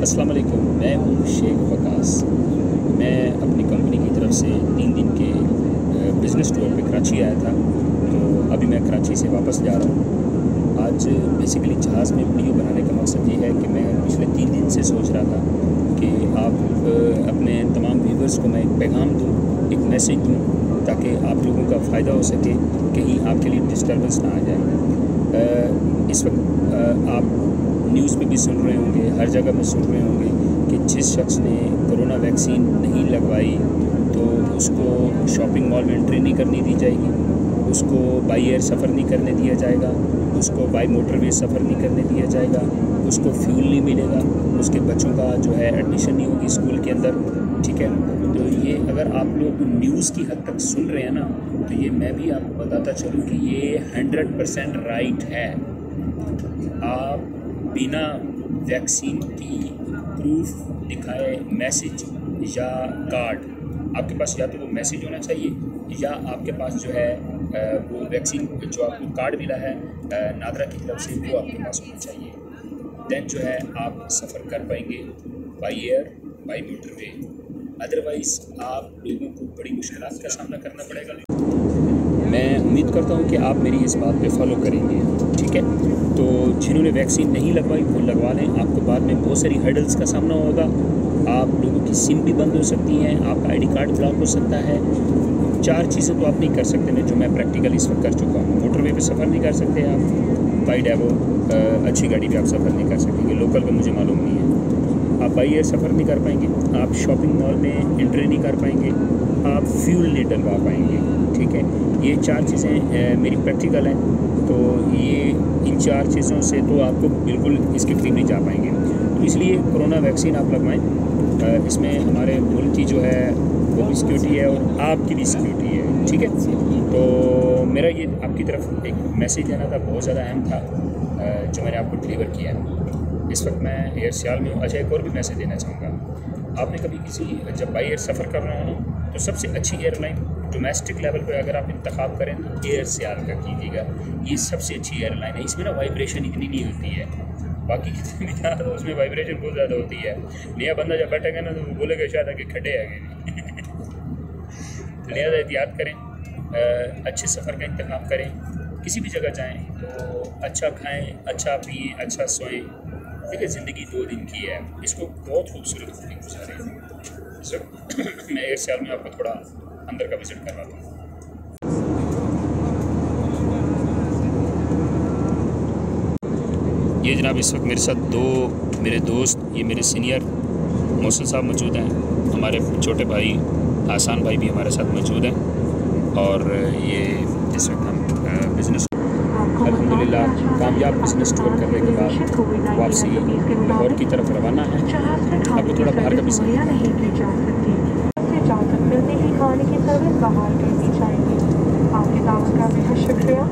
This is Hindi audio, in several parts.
अस्सलाम वालेकुम, मैं हूँ शेख वकास। मैं अपनी कंपनी की तरफ से 3 दिन के बिज़नेस टूर पे कराची आया था, तो अभी मैं कराची से वापस जा रहा हूँ। आज बेसिकली जहाज़ में वीडियो बनाने का मकसद ये है कि मैं पिछले 3 दिन से सोच रहा था कि आप अपने तमाम व्यूवर्स को मैं एक पैगाम दूँ, एक मैसेज दूँ, ताकि आप लोगों का फ़ायदा हो सके, कहीं आपके लिए डिस्टर्बेंस ना आ जाए। इस वक्त आप न्यूज़ पे भी सुन रहे होंगे, हर जगह में सुन रहे होंगे कि जिस शख्स ने कोरोना वैक्सीन नहीं लगवाई तो उसको शॉपिंग मॉल में एंट्री नहीं करनी दी जाएगी, उसको बाई एयर सफ़र नहीं करने दिया जाएगा, उसको बाई मोटरवे सफ़र नहीं करने दिया जाएगा, उसको फ्यूल नहीं मिलेगा, उसके बच्चों का जो है एडमिशन नहीं होगी स्कूल के अंदर। ठीक है, तो ये अगर आप लोग न्यूज़ की हद तक सुन रहे हैं ना, तो ये मैं भी आपको बताता चलूँ कि ये 100% राइट है। आप बिना वैक्सीन की प्रूफ दिखाए मैसेज या कार्ड, आपके पास या तो वो मैसेज होना चाहिए या आपके पास जो है वो वैक्सीन जो आपको कार्ड मिला है नादरा की तरफ से, वो आपके पास होना चाहिए। देन जो है आप सफ़र कर पाएंगे by air, by motorway. Otherwise आप लोगों को बड़ी मुश्किलात का सामना करना पड़ेगा। मैं उम्मीद करता हूँ कि आप मेरी इस बात पे फॉलो करेंगे। ठीक है, तो जिन्होंने वैक्सीन नहीं लगवाई वो लगवा लें। आपको बाद में बहुत सारी हर्डल्स का सामना होगा। आप लोगों की सिम भी बंद हो सकती हैं, आपका आईडी कार्ड ब्लॉक हो सकता है। 4 चीज़ें तो आप नहीं कर सकते ना, जो मैं प्रैक्टिकल इस वक्त कर चुका हूँ। मोटरवे पे सफ़र नहीं कर सकते आप, बाई डेवो अच्छी गाड़ी पे आप सफ़र नहीं कर सकेंगे, लोकल का मुझे मालूम नहीं है। आप बाई एयर सफ़र नहीं कर पाएंगे, आप शॉपिंग मॉल में एंट्री नहीं कर पाएंगे, आप फ्यूल नहीं डलवा पाएंगे। ठीक है, ये 4 चीज़ें मेरी प्रैक्टिकल हैं, तो ये इन 4 चीज़ों से तो आपको बिल्कुल इसके करीब नहीं जा पाएंगे। तो इसलिए कोरोना वैक्सीन आप लगवाएं। इसमें हमारे मुल्क की जो है वो भी सिक्योरिटी है और आपकी भी सिक्योरिटी है। ठीक है, तो मेरा ये आपकी तरफ एक मैसेज देना था, बहुत ज़्यादा अहम था, जो मैंने आपको डिलीवर किया है। इस वक्त मैं एयर सियाल में हूँ। अच्छा, एक और भी मैसेज देना चाहूँगा। आपने कभी जब बाई एयर सफ़र कर रहे हो ना, तो सबसे अच्छी एयरलाइन डोमेस्टिक लेवल पे अगर आप इंतखाब करें तो एयर सियाल का कीजिएगा। ये सबसे अच्छी एयरलाइन है। इसमें ना वाइब्रेशन इतनी नहीं होती है, बाकी कितने भी ज़्यादा तो उसमें वाइब्रेशन बहुत ज़्यादा होती है। नया बंदा जब बैठेगा ना तो वो बोलेगा शायद आगे खड्डे आ गए। तो लिहाजा एहतियात करें, अच्छे सफ़र का इंतखाब करें। किसी भी जगह जाएँ तो अच्छा खाएँ, अच्छा पिएँ, अच्छा सोएँ। देखिए, ज़िंदगी 2 दिन की है, इसको बहुत खूबसूरत गुजारें। मैं एयर सियाल में आपको थोड़ा अंदर का विजिट करवाता हूँ। ये जनाब इस वक्त मेरे साथ 2 मेरे दोस्त, ये मेरे सीनियर मोहसिन साहब मौजूद हैं, हमारे छोटे भाई आसान भाई भी हमारे साथ मौजूद हैं। और ये इस वक्त हम बिज़नेस अल्हम्दुलिल्लाह कामयाब बिज़नेस टूर करने के बाद वापसी लाहौर की तरफ रवाना है। आपको थोड़ा बाहर का भी मिलते ही खाने की सर्विस बहाल करनी चाहिए। आपके दावत का बेहद शुक्रिया।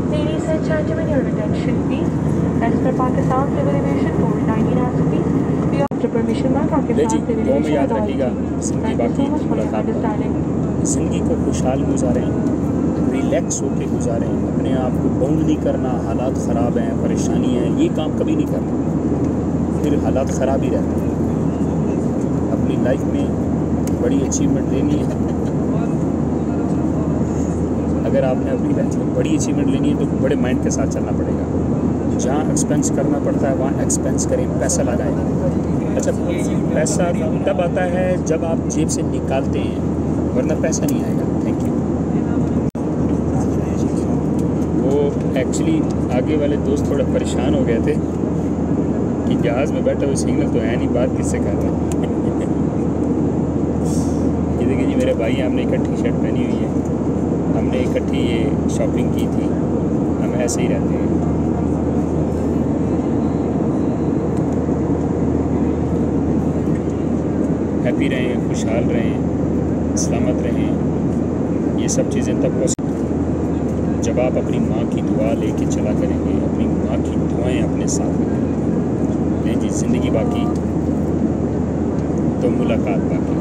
Ladies and gentlemen, your attention please. As per Pakistan Civil Aviation Code 1980, we after permission mark आपके साथ civil aviation याद रखिएगा। ज़िंदगी को खुशहाल गुजारें, रिलैक्स होकर गुजारें, अपने आप को बाउंड नहीं करना। हालात ख़राब हैं, परेशानी है, ये काम कभी नहीं करना, फिर हालात ख़राब ही रहते हैं। अपनी लाइफ में बड़ी अचीवमेंट लेनी है। अगर आपने अपनी लाइफ में बड़ी अचीवमेंट लेनी है तो बड़े माइंड के साथ चलना पड़ेगा। जहाँ एक्सपेंस करना पड़ता है वहाँ एक्सपेंस करें, पैसा लगाएं। अच्छा, पैसा तब आता है जब आप जेब से निकालते हैं, वरना पैसा नहीं आएगा। Thank you. वो एक्चुअली आगे वाले दोस्त थोड़ा परेशान हो गए थे कि जहाज़ में बैठा हुआ सिग्नल तो है नहीं, बात किससे कर रहा है। ये देखिए जी, मेरे भाई हमने इकट्ठी शर्ट पहनी हुई है, हमने इकट्ठी ये शॉपिंग की थी, हम ऐसे ही रहते हैं। हैप्पी रहें, खुशहाल रहें, सलामत रहें। ये सब चीज़ें तब पॉसिबल जब आप अपनी माँ की दुआ लेके चला करेंगे, अपनी माँ की दुआएं अपने साथ रखेंगे। नहीं जी, ज़िंदगी बाकी तो मुलाकात बाकी।